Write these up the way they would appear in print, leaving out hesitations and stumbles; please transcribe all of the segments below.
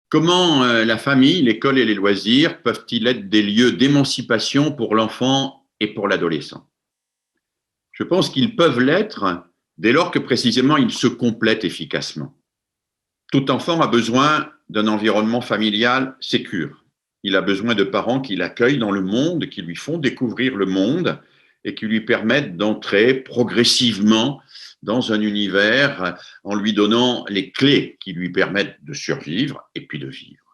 Comment la famille, l'école et les loisirs peuvent-ils être des lieux d'émancipation pour l'enfant et pour l'adolescent? Je pense qu'ils peuvent l'être dès lors que précisément ils se complètent efficacement. Tout enfant a besoin d'un environnement familial sécure. Il a besoin de parents qui l'accueillent dans le monde, qui lui font découvrir le monde et qui lui permettent d'entrer progressivement dans un univers en lui donnant les clés qui lui permettent de survivre et puis de vivre.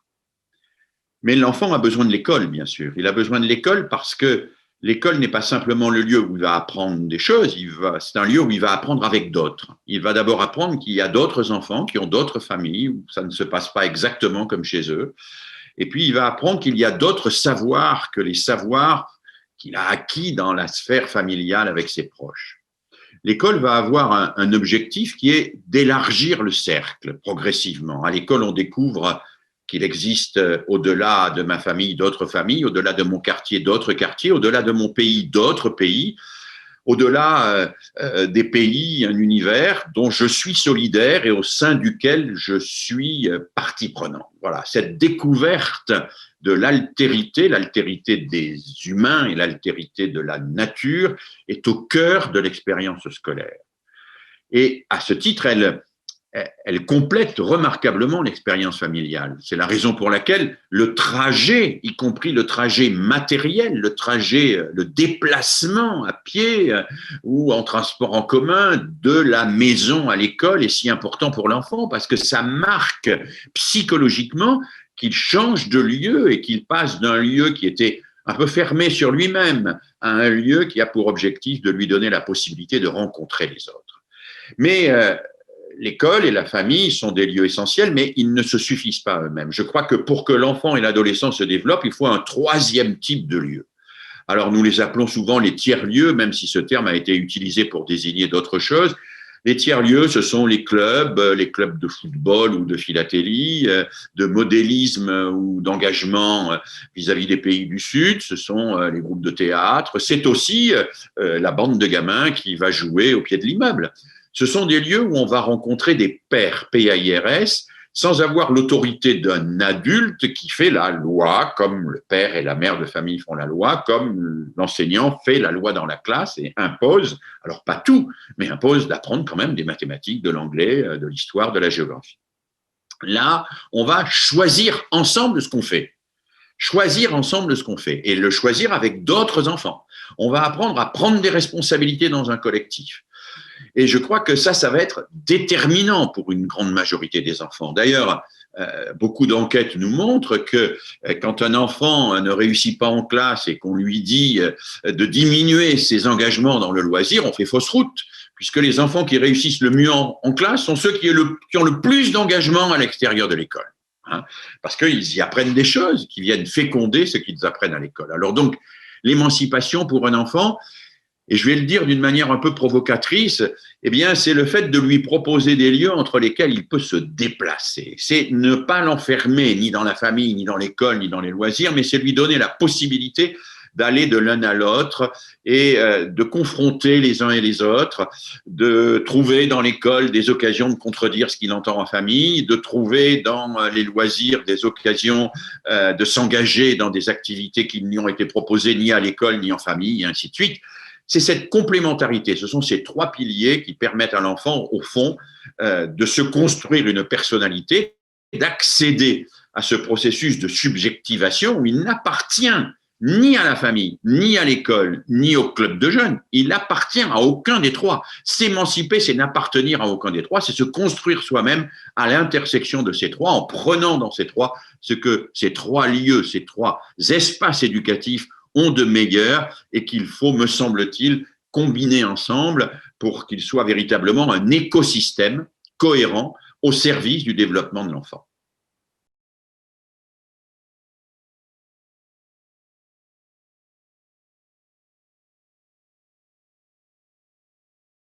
Mais l'enfant a besoin de l'école, bien sûr. Il a besoin de l'école parce que l'école n'est pas simplement le lieu où il va apprendre des choses, c'est un lieu où il va apprendre avec d'autres. Il va d'abord apprendre qu'il y a d'autres enfants qui ont d'autres familles, où ça ne se passe pas exactement comme chez eux. Et puis, il va apprendre qu'il y a d'autres savoirs que les savoirs qu'il a acquis dans la sphère familiale avec ses proches. L'école va avoir un objectif qui est d'élargir le cercle progressivement. À l'école, on découvre qu'il existe au-delà de ma famille d'autres familles, au-delà de mon quartier d'autres quartiers, au-delà de mon pays d'autres pays, au-delà des pays un univers dont je suis solidaire et au sein duquel je suis partie prenante. Voilà, cette découverte de l'altérité des humains et l'altérité de la nature est au cœur de l'expérience scolaire. Et à ce titre, elle complète remarquablement l'expérience familiale. C'est la raison pour laquelle le trajet, y compris le trajet matériel, le déplacement à pied ou en transport en commun de la maison à l'école est si important pour l'enfant parce que ça marque psychologiquement qu'il change de lieu et qu'il passe d'un lieu qui était un peu fermé sur lui-même à un lieu qui a pour objectif de lui donner la possibilité de rencontrer les autres. Mais l'école et la famille sont des lieux essentiels, mais ils ne se suffisent pas eux-mêmes. Je crois que pour que l'enfant et l'adolescent se développent, il faut un troisième type de lieu. Alors nous les appelons souvent les tiers-lieux, même si ce terme a été utilisé pour désigner d'autres choses. Les tiers-lieux, ce sont les clubs de football ou de philatélie, de modélisme ou d'engagement vis-à-vis des pays du Sud, ce sont les groupes de théâtre, c'est aussi la bande de gamins qui va jouer au pied de l'immeuble. Ce sont des lieux où on va rencontrer des pairs, P-A-I-R-S, sans avoir l'autorité d'un adulte qui fait la loi, comme le père et la mère de famille font la loi, comme l'enseignant fait la loi dans la classe et impose, alors pas tout, mais impose d'apprendre quand même des mathématiques, de l'anglais, de l'histoire, de la géographie. Là, on va choisir ensemble ce qu'on fait. Choisir ensemble ce qu'on fait et le choisir avec d'autres enfants. On va apprendre à prendre des responsabilités dans un collectif. Et je crois que ça va être déterminant pour une grande majorité des enfants. D'ailleurs, beaucoup d'enquêtes nous montrent que quand un enfant ne réussit pas en classe et qu'on lui dit de diminuer ses engagements dans le loisir, on fait fausse route, puisque les enfants qui réussissent le mieux en classe sont ceux qui ont le plus d'engagement à l'extérieur de l'école. Hein, parce qu'ils y apprennent des choses qui viennent féconder ce qu'ils apprennent à l'école. Alors donc, l'émancipation pour un enfant, et je vais le dire d'une manière un peu provocatrice, eh bien, c'est le fait de lui proposer des lieux entre lesquels il peut se déplacer. C'est ne pas l'enfermer ni dans la famille, ni dans l'école, ni dans les loisirs, mais c'est lui donner la possibilité d'aller de l'un à l'autre et de confronter les uns et les autres, de trouver dans l'école des occasions de contredire ce qu'il entend en famille, de trouver dans les loisirs des occasions de s'engager dans des activités qui ne lui ont été proposées ni à l'école, ni en famille, et ainsi de suite. C'est cette complémentarité, ce sont ces trois piliers qui permettent à l'enfant, au fond, de se construire une personnalité, d'accéder à ce processus de subjectivation où il n'appartient ni à la famille, ni à l'école, ni au club de jeunes. Il appartient à aucun des trois. S'émanciper, c'est n'appartenir à aucun des trois, c'est se construire soi-même à l'intersection de ces trois, en prenant dans ces trois ce que ces trois lieux, ces trois espaces éducatifs ont de meilleurs et qu'il faut, me semble-t-il, combiner ensemble pour qu'il soit véritablement un écosystème cohérent au service du développement de l'enfant.